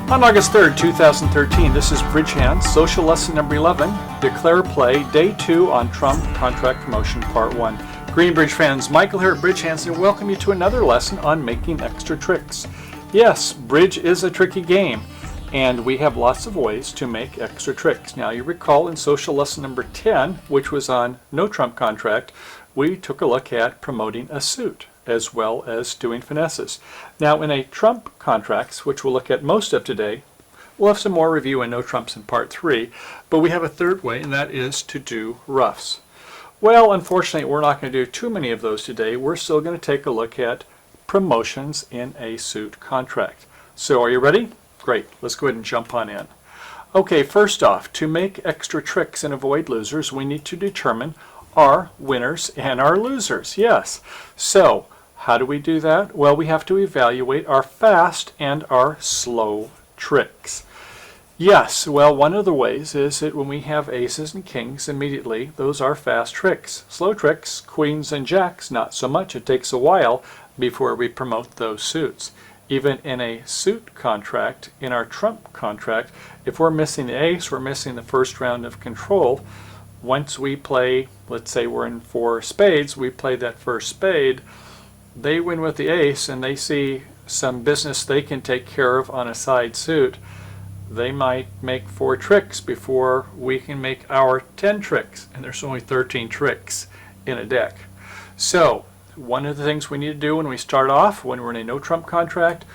On August 3rd, 2013, this is Bridge Hands, social lesson number 11, Declare Play, Day 2 on Trump Contract Promotion, Part 1. Greenbridge fans, Michael here at Bridge Hands, and welcome you to another lesson on making extra tricks. Yes, bridge is a tricky game, and we have lots of ways to make extra tricks. Now, you recall in social lesson number 10, which was on no Trump contract, we took a look at promoting a suit, as well as doing finesses. Now in a Trump contracts, which we'll look at most of today, we'll have some more review in no Trumps in part 3, but we have a third way, and that is to do roughs. Well, unfortunately, we're not going to do too many of those today. We're still going to take a look at promotions in a suit contract. So are you ready? Great, let's go ahead and jump on in. Okay, first off, to make extra tricks and avoid losers, we need to determine our winners and our losers. Yes, so how do we do that? Well, we have to evaluate our fast and our slow tricks. Yes, well, one of the ways is that when we have aces and kings immediately, those are fast tricks. Slow tricks, queens and jacks, not so much. It takes a while before we promote those suits. Even in a suit contract, in our Trump contract, if we're missing the ace, we're missing the first round of control. Once we play, let's say we're in 4 spades, we play that first spade, they win with the ace and they see some business they can take care of on a side suit. They might make 4 tricks before we can make our 10 tricks, and there's only 13 tricks in a deck. So one of the things we need to do when we start off, when we're in a no Trump contract,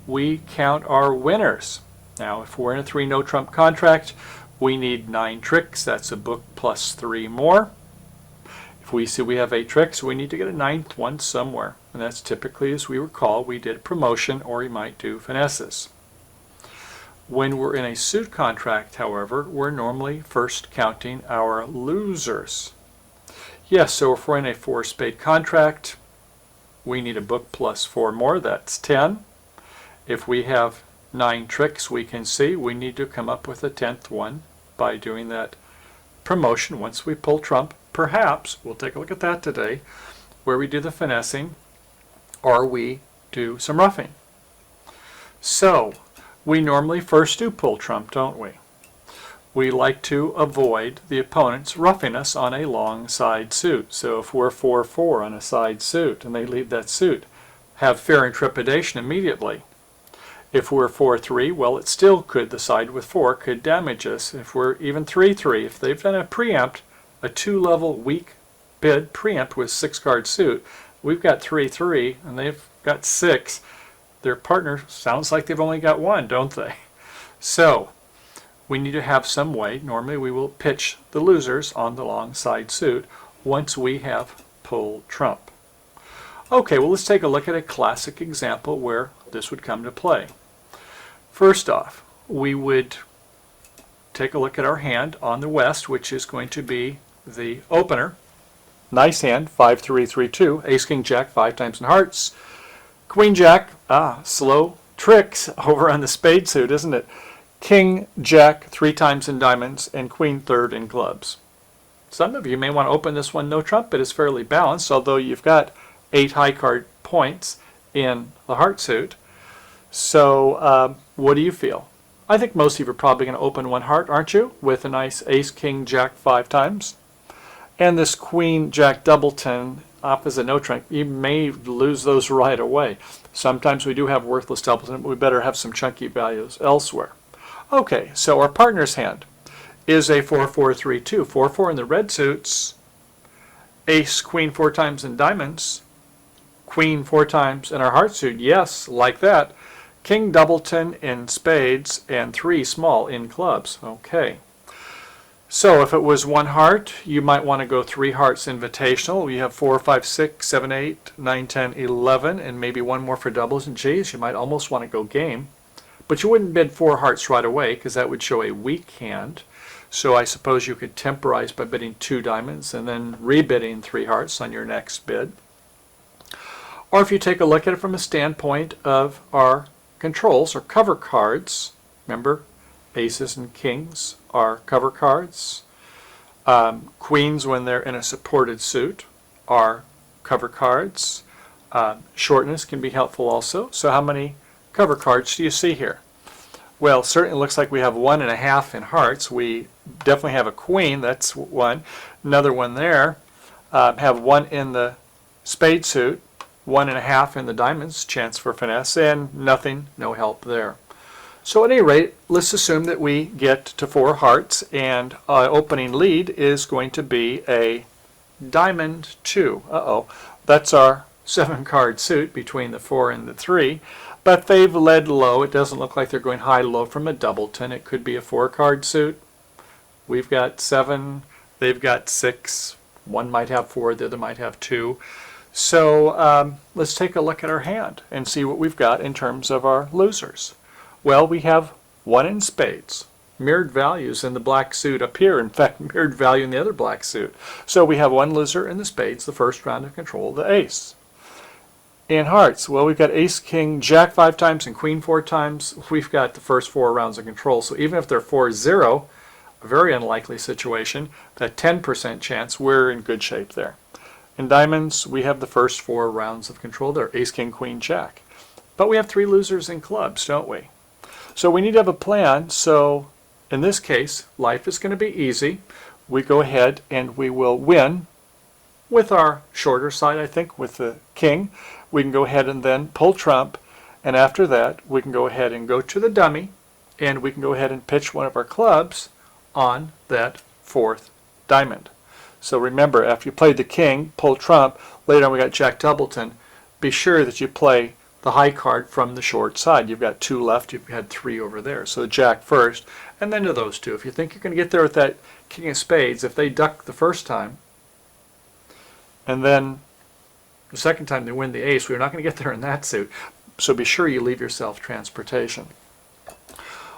we count our winners. Now if we're in a 3 no Trump contract, we need 9 tricks. That's a book plus 3 more. If we see we have 8 tricks, we need to get a 9th one somewhere. And that's typically, as we recall, we did promotion, or we might do finesses. When we're in a suit contract, however, we're normally first counting our losers. Yes, so if we're in a 4 spade contract, we need a book plus 4 more. That's 10. If we have 9 tricks, we can see we need to come up with a 10th one by doing that promotion once we pull Trump. Perhaps, we'll take a look at that today, where we do the finessing or we do some roughing. So, we normally first do pull Trump, don't we? We like to avoid the opponents roughing us on a long side suit. So if we're 4-4 on a side suit and they leave that suit, have fear and trepidation immediately. If we're 4-3, well, it still could, the side with 4 could damage us. If we're even 3-3, if they've done a preempt, a 2-level weak bid preempt with 6-card suit, we've got 3-3 and they've got 6. Their partner sounds like they've only got 1, don't they? So we need to have some way. Normally we will pitch the losers on the long side suit once we have pulled Trump. Okay, well, let's take a look at a classic example where this would come to play. First off, we would take a look at our hand on the west, which is going to be the opener. Nice hand, 5-3-3-2, ace, king, jack, 5 times in hearts. Queen, jack, slow tricks over on the spade suit, isn't it? King, jack, 3 times in diamonds, and queen, 3rd in clubs. Some of you may want to open this one no Trump. It is fairly balanced, although you've got 8 high card points in the heart suit. So what do you feel? I think most of you are probably going to open 1 heart, aren't you? With a nice ace, king, jack 5 times. And this queen, jack, doubleton, opposite no Trump, you may lose those right away. Sometimes we do have worthless doubleton, but we better have some chunky values elsewhere. Okay, so our partner's hand is a 4-4-3-2. 4-4 in the red suits, ace, queen 4 times in diamonds, queen 4 times in our heart suit, yes, like that. King doubleton in spades, and 3 small in clubs. Okay. So if it was 1 heart, you might want to go 3 hearts invitational. You have 4, 5, 6, 7, 8, 9, 10, 11, and maybe 1 more for doubles and G's. You might almost want to go game. But you wouldn't bid 4 hearts right away because that would show a weak hand. So I suppose you could temporize by bidding 2 diamonds and then rebidding 3 hearts on your next bid. Or if you take a look at it from a standpoint of our controls or cover cards, remember aces and kings are cover cards. Queens, when they're in a supported suit, are cover cards. Shortness can be helpful also. So how many cover cards do you see here? Well, certainly looks like we have 1.5 in hearts. We definitely have a queen. That's one. Another one there. Have 1 in the spade suit, 1.5 in the diamonds, chance for finesse, and nothing, no help there. So at any rate, let's assume that we get to 4 hearts, and opening lead is going to be a diamond 2. That's our 7-card suit between the 4 and the 3. But they've led low. It doesn't look like they're going high-low from a doubleton. It could be a 4-card suit. We've got 7. They've got 6. One might have 4. The other might have 2. So let's take a look at our hand and see what we've got in terms of our losers. Well, we have 1 in spades. Mirrored values in the black suit appear. In fact, mirrored value in the other black suit. So we have 1 loser in the spades, the first round of control, the ace. In hearts, well, we've got ace, king, jack 5 times and queen 4 times. We've got the first 4 rounds of control. So even if they're 4-0, a very unlikely situation, that 10% chance, we're in good shape there. In diamonds, we have the first 4 rounds of control there, ace, king, queen, jack. But we have 3 losers in clubs, don't we? So we need to have a plan. So in this case, life is going to be easy. We go ahead and we will win with our shorter side, I think, with the king. We can go ahead and then pull trump, and after that we can go ahead and go to the dummy, and we can go ahead and pitch one of our clubs on that 4th diamond. So remember, after you played the king, pull trump, later on we got jack doubleton, be sure that you play the high card from the short side. You've got 2 left, you've had 3 over there. So jack first, and then to those 2. If you think you're going to get there with that king of spades, if they duck the first time, and then the second time they win the ace, we're not going to get there in that suit. So be sure you leave yourself transportation.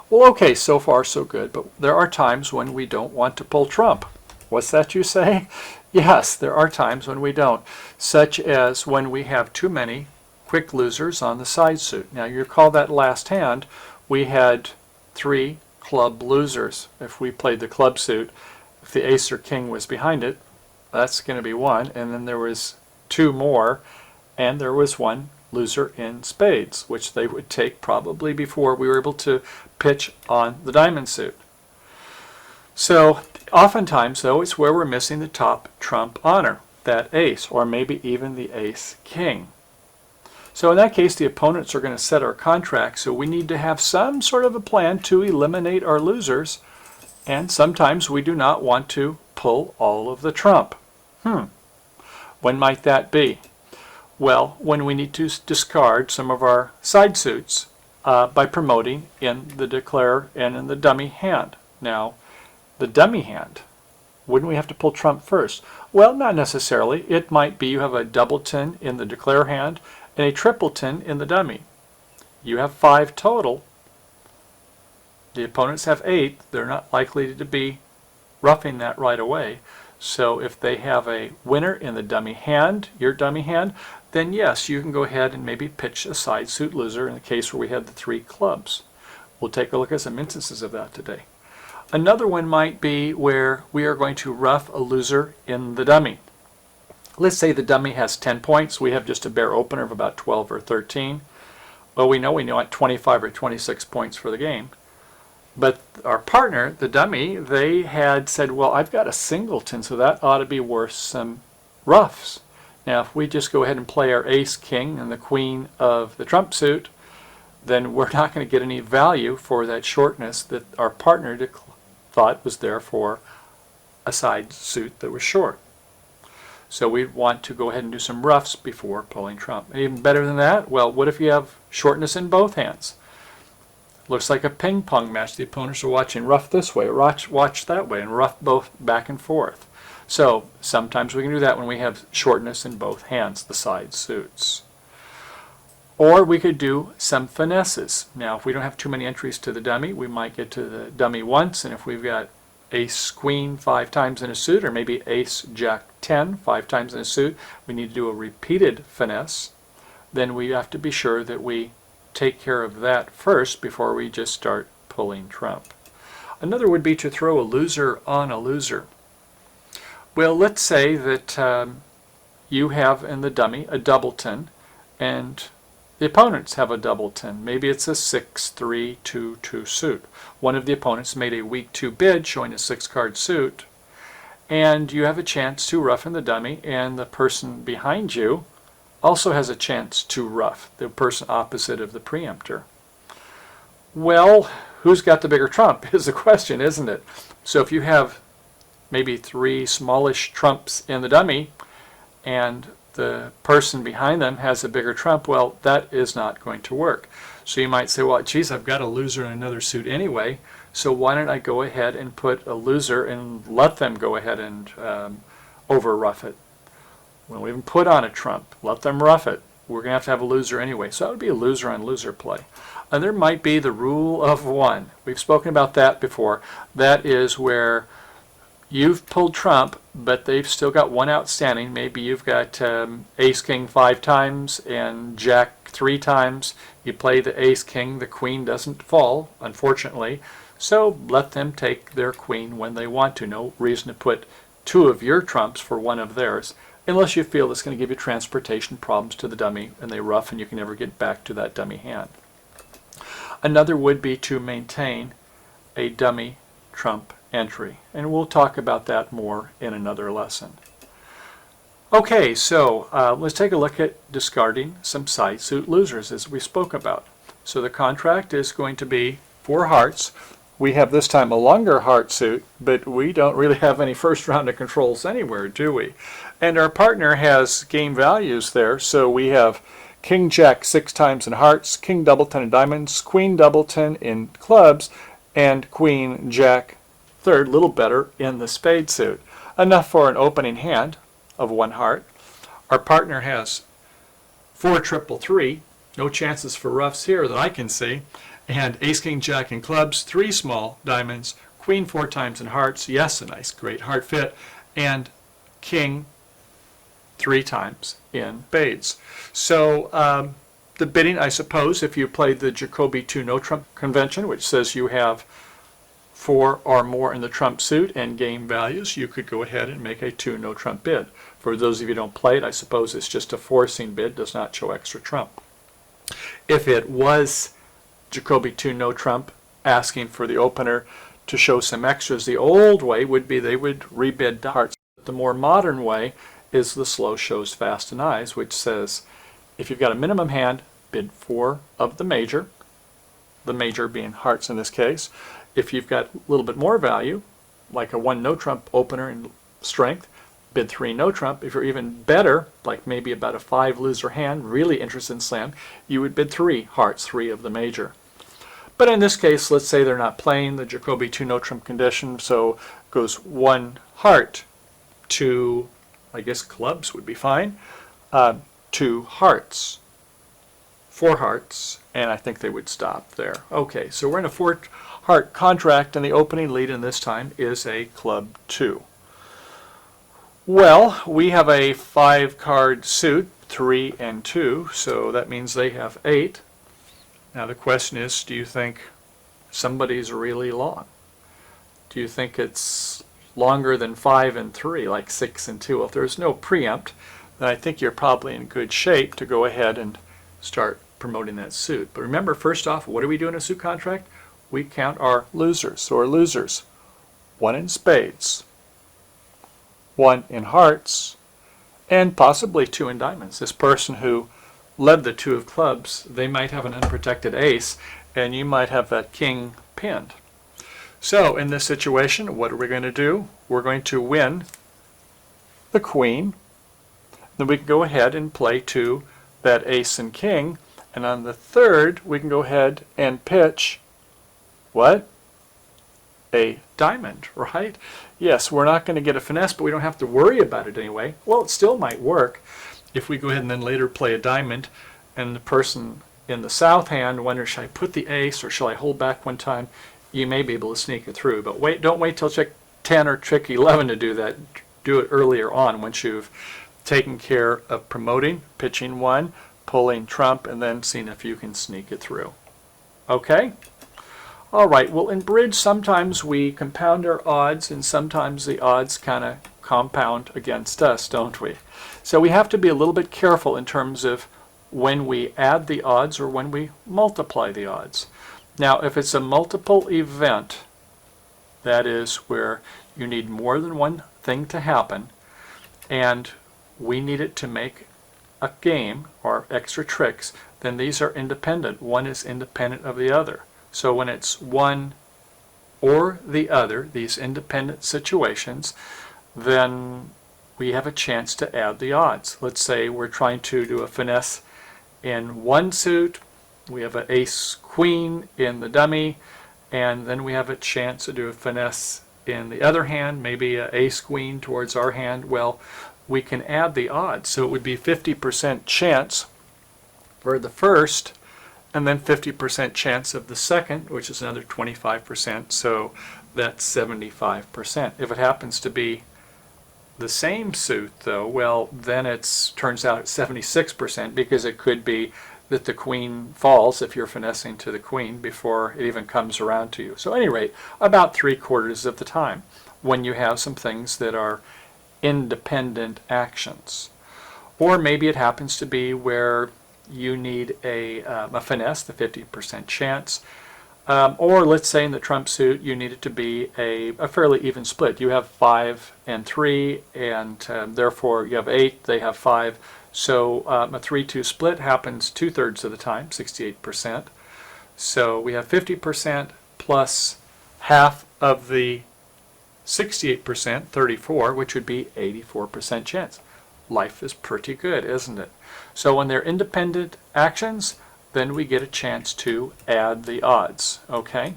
Well, okay, so far so good, but there are times when we don't want to pull trump. What's that you say? Yes, there are times when we don't, such as when we have too many quick losers on the side suit. Now you recall that last hand, we had 3 club losers. If we played the club suit, if the ace or king was behind it, that's going to be 1, and then there was 2 more, and there was 1 loser in spades, which they would take probably before we were able to pitch on the diamond suit. So oftentimes, though, it's where we're missing the top trump honor, that ace, or maybe even the ace king. So in that case, the opponents are going to set our contract, so we need to have some sort of a plan to eliminate our losers, and sometimes we do not want to pull all of the trump. When might that be? Well, when we need to discard some of our side suits by promoting in the declare and in the dummy hand. Now, the dummy hand, wouldn't we have to pull trump first? Well, not necessarily. It might be you have a doubleton in the declare hand and a tripleton in the dummy. You have 5 total. The opponents have 8. They're not likely to be roughing that right away. So if they have a winner in the dummy hand, your dummy hand, then yes, you can go ahead and maybe pitch a side suit loser in the case where we had the 3 clubs. We'll take a look at some instances of that today. Another one might be where we are going to rough a loser in the dummy. Let's say the dummy has 10 points. We have just a bare opener of about 12 or 13. Well, we know at 25 or 26 points for the game. But our partner, the dummy, they had said, well, I've got a singleton, so that ought to be worth some roughs. Now, if we just go ahead and play our ace, king, and the queen of the trump suit, then we're not going to get any value for that shortness that our partner thought was there for a side suit that was short. So we want to go ahead and do some roughs before pulling trump. And even better than that, well, what if you have shortness in both hands? Looks like a ping pong match. The opponents are watching rough this way, watch that way, and rough both back and forth. So sometimes we can do that when we have shortness in both hands, the side suits. Or we could do some finesses. Now, if we don't have too many entries to the dummy, we might get to the dummy once, and if we've got ace, queen 5 times in a suit, or maybe ace, jack 10 5 times in a suit, we need to do a repeated finesse. Then we have to be sure that we take care of that first before we just start pulling trump. Another would be to throw a loser on a loser. Well, let's say that you have in the dummy a doubleton, and the opponents have a doubleton. Maybe it's a 6-3-2-2 suit. One of the opponents made a weak 2 bid showing a 6-card suit, and you have a chance to rough in the dummy, and the person behind you also has a chance to rough, the person opposite of the preemptor. Well, who's got the bigger trump is the question, isn't it? So if you have maybe 3 smallish trumps in the dummy, and the person behind them has a bigger trump, well, that is not going to work. So you might say, well, geez, I've got a loser in another suit anyway, so why don't I go ahead and put a loser and let them go ahead and over rough it. When we even put on a trump, let them rough it. We're going to have a loser anyway. So that would be a loser on loser play. And there might be the rule of 1. We've spoken about that before. That is where you've pulled trump, but they've still got 1 outstanding. Maybe you've got ace king 5 times and jack 3 times. You play the ace king, the queen doesn't fall, unfortunately. So let them take their queen when they want to. No reason to put 2 of your trumps for 1 of theirs, unless you feel it's going to give you transportation problems to the dummy and they rough and you can never get back to that dummy hand. Another would be to maintain a dummy trump entry, and we'll talk about that more in another lesson. Okay, so let's take a look at discarding some side suit losers as we spoke about. So the contract is going to be 4 hearts. We have this time a longer heart suit, but we don't really have any first round of controls anywhere, do we? And our partner has game values there, so we have king jack 6 times in hearts, king doubleton in diamonds, queen doubleton in clubs, and queen jack third, little better, in the spade suit. Enough for an opening hand of 1 heart. Our partner has 4 triple 3, no chances for roughs here that I can see, and ace king jack in clubs, 3 small diamonds, queen 4 times in hearts, yes, a nice great heart fit, and king 3 times in spades. So the bidding, I suppose, if you played the Jacoby 2 no trump convention, which says you have 4 or more in the trump suit and game values, you could go ahead and make a 2 no trump bid. For those of you who don't play it, I suppose it's just a forcing bid, does not show extra trump. If it was Jacoby 2 no trump asking for the opener to show some extras, the old way would be they would rebid hearts. The more modern way is the slow shows fast and eyes, which says if you've got a minimum hand, bid 4 of the major being hearts in this case. If you've got a little bit more value, like a 1 no trump opener in strength, bid 3 no trump. If you're even better, like maybe about a 5 loser hand, really interested in slam, you would bid 3 hearts, 3 of the major. But in this case, let's say they're not playing the Jacoby 2 no trump condition, so it goes 1 heart, 2, I guess clubs would be fine, 2 hearts, 4 hearts, and I think they would stop there. Okay, so we're in a 4 heart contract, and the opening lead in this time is a club 2. Well, we have a 5-card suit, 3 and 2, so that means they have 8. Now the question is, do you think somebody's really long? Do you think it's longer than 5 and 3, like 6 and 2? Well, if there's no preempt, then I think you're probably in good shape to go ahead and start promoting that suit. But remember, first off, what do we do in a suit contract? We count our losers. So our losers, 1 in spades, 1 in hearts, and possibly 2 in diamonds. This person who led the 2 of clubs, they might have an unprotected ace, and you might have that king pinned. So in this situation, what are we going to do? We're going to win the queen. Then we can go ahead and play to that ace and king, and on the 3rd, we can go ahead and pitch what? A diamond, right? Yes, we're not going to get a finesse, but we don't have to worry about it anyway. Well, it still might work if we go ahead and then later play a diamond, and the person in the south hand wonders, should I put the ace or shall I hold back one time? You may be able to sneak it through, but wait, don't wait till trick 10 or trick 11 to do that. Do it earlier on once you've taken care of promoting, pitching 1, pulling trump, and then seeing if you can sneak it through. Okay? All right, well, in bridge, sometimes we compound our odds, and sometimes the odds kind of compound against us, don't we? So we have to be a little bit careful in terms of when we add the odds or when we multiply the odds. Now, if it's a multiple event, that is where you need more than one thing to happen, and we need it to make a game or extra tricks, then these are independent. One is independent of the other. So when it's one or the other, these independent situations, then we have a chance to add the odds. Let's say we're trying to do a finesse in one suit, we have an ace queen in the dummy, and then we have a chance to do a finesse in the other hand, maybe an ace queen towards our hand. Well, we can add the odds. So it would be 50% chance for the first, and then 50% chance of the second, which is another 25%, so that's 75%. If it happens to be the same suit, though, well, then it turns out it's 76%, because it could be that the queen falls if you're finessing to the queen before it even comes around to you. So at any rate, about 3/4 of the time when you have some things that are independent actions. Or maybe it happens to be where you need a finesse, the 50% chance. Or let's say in the trump suit you need it to be a fairly even split. You have 5 and 3, and therefore you have 8, they have 5. So a 3-2 split happens 2/3 of the time, 68%. So we have 50% plus half of the 68%, 34, which would be 84% chance. Life is pretty good, isn't it? So when they're independent actions, then we get a chance to add the odds, okay?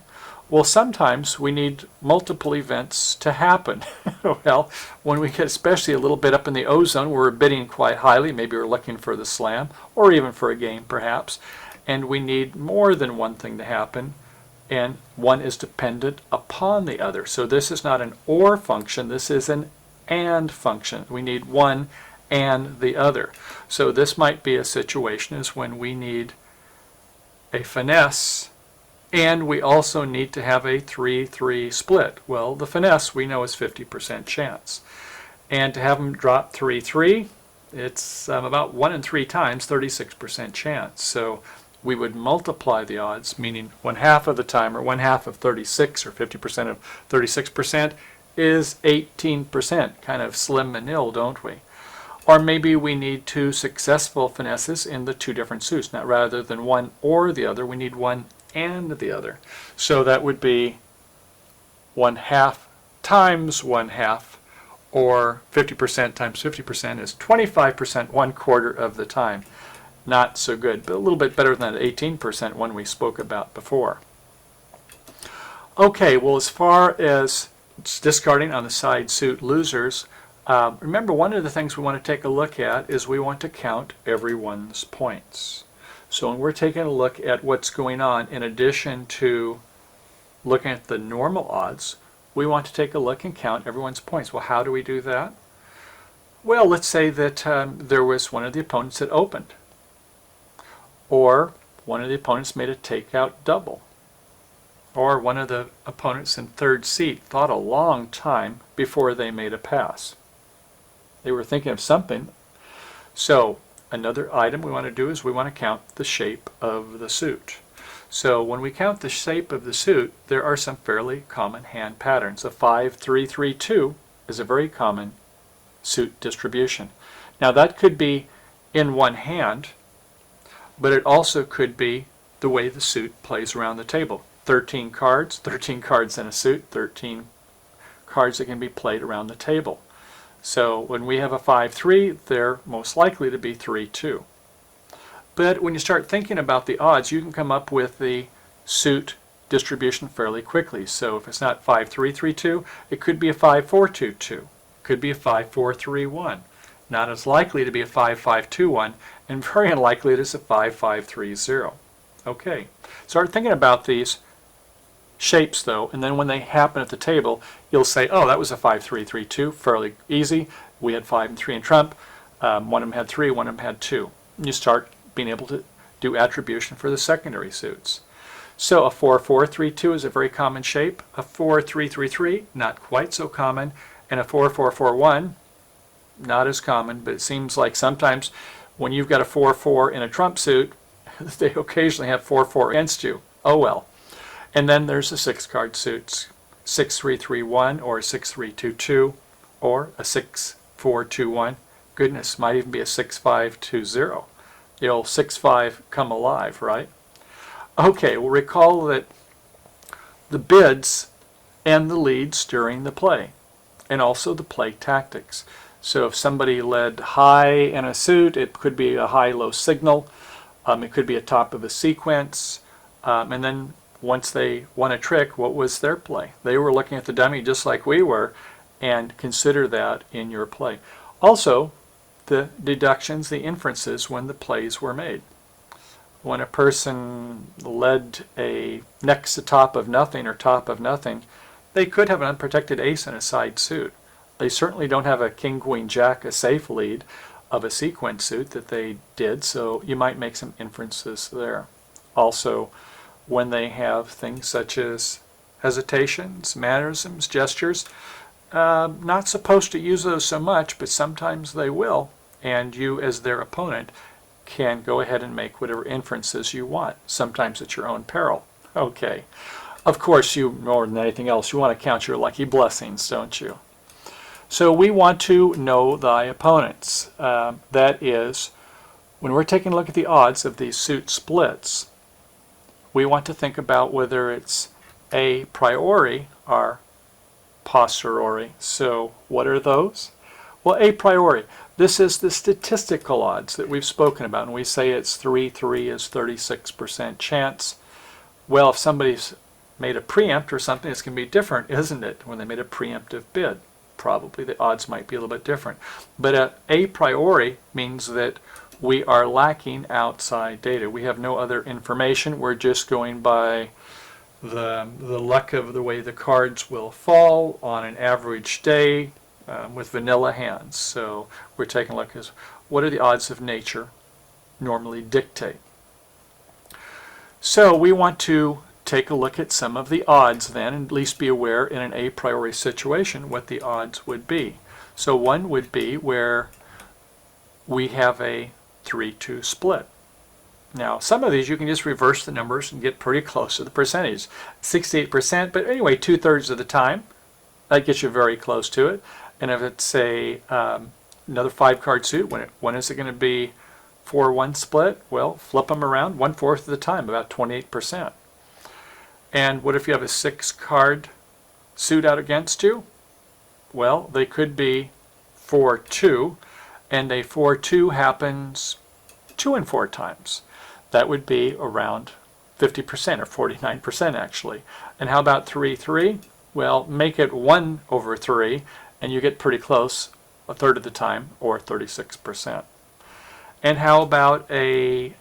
Well, sometimes we need multiple events to happen. Well, when we get especially a little bit up in the O-zone, we're bidding quite highly, maybe we're looking for the slam, or even for a game perhaps, and we need more than one thing to happen, and one is dependent upon the other. So this is not an or function, this is an and function. We need one and the other. So this might be a situation is when we need a finesse, and we also need to have a 3-3 split. Well, the finesse we know is 50% chance. And to have them drop 3-3, it's about 1 in 3 times, 36% chance. So we would multiply the odds, meaning 1/2 of the time, or 1/2 of 36, or 50% of 36% is 18%. Kind of slim and ill, don't we? Or maybe we need 2 successful finesses in the 2 different suits. Now, rather than one or the other, we need one and the other. So that would be 1/2 times 1/2, or 50% times 50% is 25%, 1/4 of the time. Not so good, but a little bit better than that 18% one we spoke about before. Okay, well, as far as discarding on the side suit losers, remember, one of the things we want to take a look at is we want to count everyone's points. So when we're taking a look at what's going on, in addition to looking at the normal odds, we want to take a look and count everyone's points. Well, how do we do that? Well, let's say that there was one of the opponents that opened, or one of the opponents made a takeout double, or one of the opponents in third seat thought a long time before they made a pass. They were thinking of something. So another item we want to do is we want to count the shape of the suit. So when we count the shape of the suit, there are some fairly common hand patterns. A 5-3-3-2 is a very common suit distribution. Now that could be in one hand, but it also could be the way the suit plays around the table. 13 cards in a suit, 13 cards that can be played around the table. So when we have a 5-3, they're most likely to be 3-2. But when you start thinking about the odds, you can come up with the suit distribution fairly quickly. So if it's not 5-3-3-2, it could be a 5-4-2-2. It could be a 5-4-3-1. Not as likely to be a 5-5-2-1, and very unlikely it is a 5-5-3-0. Okay, start thinking about these shapes though, and then when they happen at the table, you'll say, oh, that was a 5-3-3-2, fairly easy. We had 5 and 3 in trump. One of them had 3, one of them had 2. And you start being able to do attribution for the secondary suits. So a 4-4-3-2 is a very common shape. A 4-3-3-3, not quite so common. And a 4-4-4-1, not as common, but it seems like sometimes when you've got a 4-4 in a trump suit, they occasionally have 4-4 against you. Oh well. And then there's the 6-card suits, 6-3-3-1 or 6-3-2-2 or a 6-4-2-1. Goodness, might even be a 6-5-2-0. The old 6-5 come alive, right? Okay, well, recall that the bids and the leads during the play, and also the play tactics. So if somebody led high in a suit, it could be a high-low signal. It could be a top of a sequence. And then once they won a trick, what was their play? They were looking at the dummy just like we were, and consider that in your play. Also, the deductions, the inferences when the plays were made. When a person led a next to top of nothing or top of nothing, they could have an unprotected ace in a side suit. They certainly don't have a king, queen, jack, a safe lead of a sequence suit that they did, so you might make some inferences there. Also, when they have things such as hesitations, mannerisms, gestures, not supposed to use those so much, but sometimes they will, and you as their opponent can go ahead and make whatever inferences you want, sometimes at your own peril. Okay. Of course, you, more than anything else, you want to count your lucky blessings, don't you? So we want to know thy opponents. That is, when we're taking a look at the odds of these suit splits, we want to think about whether it's a priori or posteriori. So what are those? Well, a priori. This is the statistical odds that we've spoken about, and we say it's 3-3 is 36% chance. Well, if somebody's made a preempt or something, it's going to be different, isn't it, when they made a preemptive bid? Probably the odds might be a little bit different. But a priori means that we are lacking outside data. We have no other information. We're just going by the luck of the way the cards will fall on an average day with vanilla hands. So we're taking a look at what are the odds of nature normally dictate. So we want to take a look at some of the odds then, and at least be aware in an a priori situation what the odds would be. So one would be where we have a 3-2 split. Now, some of these you can just reverse the numbers and get pretty close to the percentage. 68%, but anyway, 2/3 of the time, that gets you very close to it. And if it's another 5-card suit, when is it going to be 4-1 split? Well, flip them around 1/4 of the time, about 28%. And what if you have a 6-card suit out against you? Well, they could be 4-2, and a 4-2 happens 2 and 4 times. That would be around 50%, or 49% actually. And how about 3-3? Well, make it 1/3, and you get pretty close 1/3 of the time, or 36%. And how about a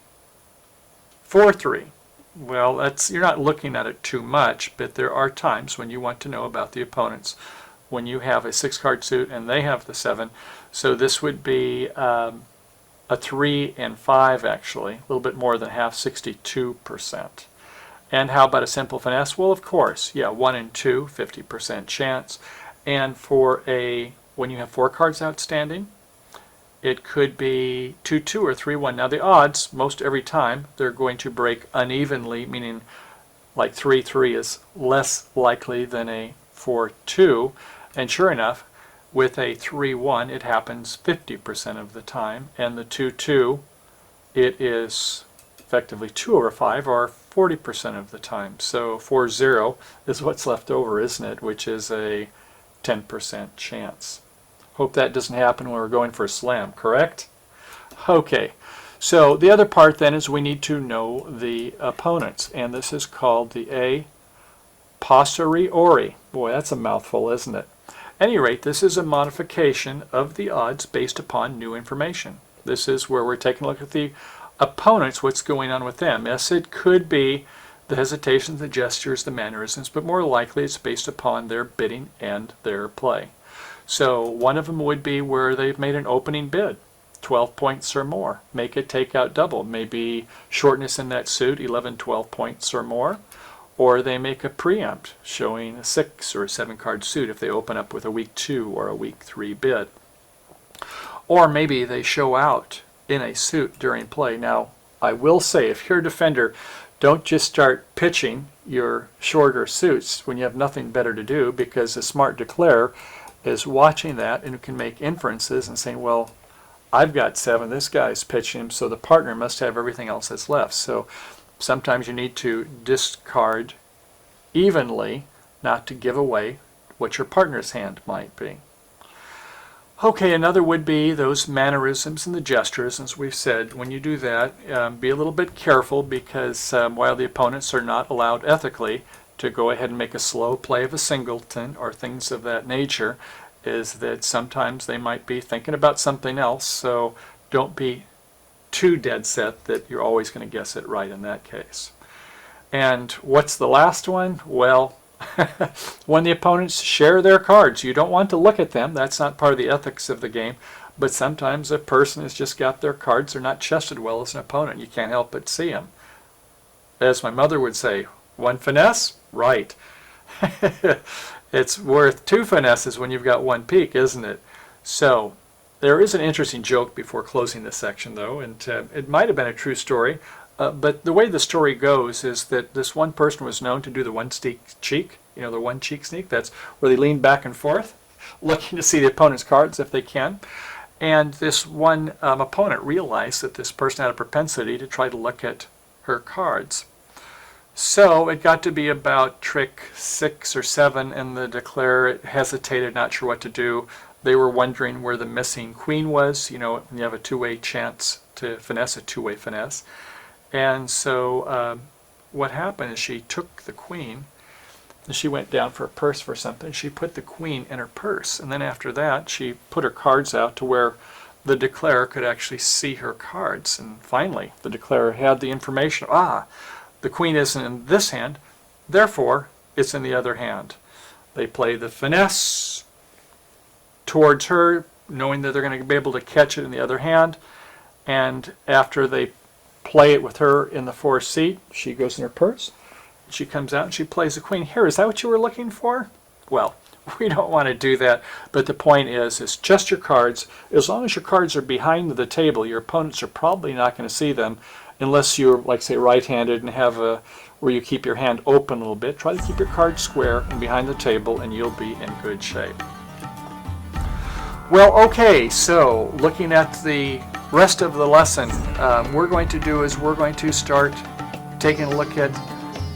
4-3? Well, you're not looking at it too much, but there are times when you want to know about the opponents. When you have a 6-card suit and they have the 7, so this would be a 3 and 5 actually, a little bit more than half, 62%. And how about a simple finesse? Well, of course, yeah, 1 and 2, 50% chance. And for when you have 4 cards outstanding, it could be 2-2 or 3-1. Now the odds, most every time, they're going to break unevenly, meaning like 3-3 is less likely than a 4-2. And sure enough, with a 3-1, it happens 50% of the time. And the 2-2, it is effectively 2/5, or 40% of the time. So 4-0 is what's left over, isn't it? Which is a 10% chance. Hope that doesn't happen when we're going for a slam, correct? Okay, so the other part then is we need to know the opponents, and this is called the a posteriori. Boy, that's a mouthful, isn't it? At any rate, this is a modification of the odds based upon new information. This is where we're taking a look at the opponents, what's going on with them. Yes, it could be the hesitations, the gestures, the mannerisms, but more likely it's based upon their bidding and their play. So one of them would be where they've made an opening bid, 12 points or more. Make it take out double. Maybe shortness in that suit, 11, 12 points or more. Or they make a preempt showing a 6 or a 7-card suit if they open up with a weak 2 or a weak 3 bid. Or maybe they show out in a suit during play. Now, I will say, if you're a defender, don't just start pitching your shorter suits when you have nothing better to do, because a smart declarer is watching that and can make inferences and saying, well, I've got 7, this guy's pitching him, so the partner must have everything else that's left. So sometimes you need to discard evenly, not to give away what your partner's hand might be. Okay, another would be those mannerisms and the gestures. As we've said, when you do that, be a little bit careful, because while the opponents are not allowed ethically to go ahead and make a slow play of a singleton or things of that nature, is that sometimes they might be thinking about something else, so don't be too dead set that you're always going to guess it right in that case. And what's the last one? Well, when the opponents share their cards, you don't want to look at them. That's not part of the ethics of the game. But sometimes a person has just got their cards. They're not chested well as an opponent. You can't help but see them. As my mother would say, 1 finesse? Right. It's worth 2 finesses when you've got 1 peek, isn't it? So there is an interesting joke before closing this section, though, and it might have been a true story. But the way the story goes is that this one person was known to do the one cheek, the one cheek sneak. That's where they lean back and forth, looking to see the opponent's cards if they can. And this one opponent realized that this person had a propensity to try to look at her cards. So it got to be about trick 6 or 7, and the declarer hesitated, not sure what to do. They were wondering where the missing queen was. You have a 2-way chance to finesse, a 2-way finesse. And so what happened is she took the queen, and she went down for a purse for something. She put the queen in her purse, and then after that she put her cards out to where the declarer could actually see her cards. And finally the declarer had the information, the queen isn't in this hand, therefore it's in the other hand. They play the finesse towards her, knowing that they're going to be able to catch it in the other hand, and after they play it with her in the 4th seat, she goes in her purse, she comes out and she plays the queen. Here, is that what you were looking for? Well, we don't want to do that, but the point is, it's just your cards. As long as your cards are behind the table, your opponents are probably not going to see them, unless you're, like, say, right-handed and have where you keep your hand open a little bit. Try to keep your cards square and behind the table, and you'll be in good shape. Well, okay, so looking at the rest of the lesson, we're going to start taking a look at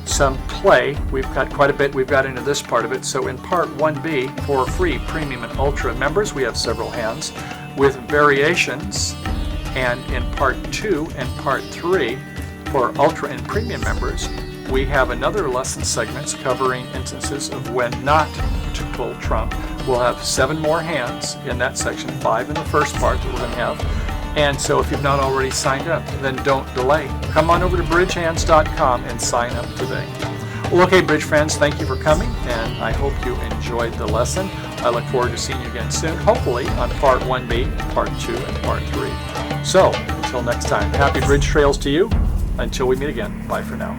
some play. We've got quite a bit. We've got into this part of it. So in part 1B, for free premium and ultra members, we have several hands with variations. And in part 2 and part 3, for ultra and premium members, we have another lesson segments covering instances of when not to pull trump. We'll have 7 more hands in that section, 5 in the first part that we're going to have. And so if you've not already signed up, then don't delay. Come on over to bridgehands.com and sign up today. Well, okay, Bridge friends, thank you for coming, and I hope you enjoyed the lesson. I look forward to seeing you again soon, hopefully on part 1B, part 2, and part 3. So, until next time, happy Bridge Trails to you. Until we meet again, bye for now.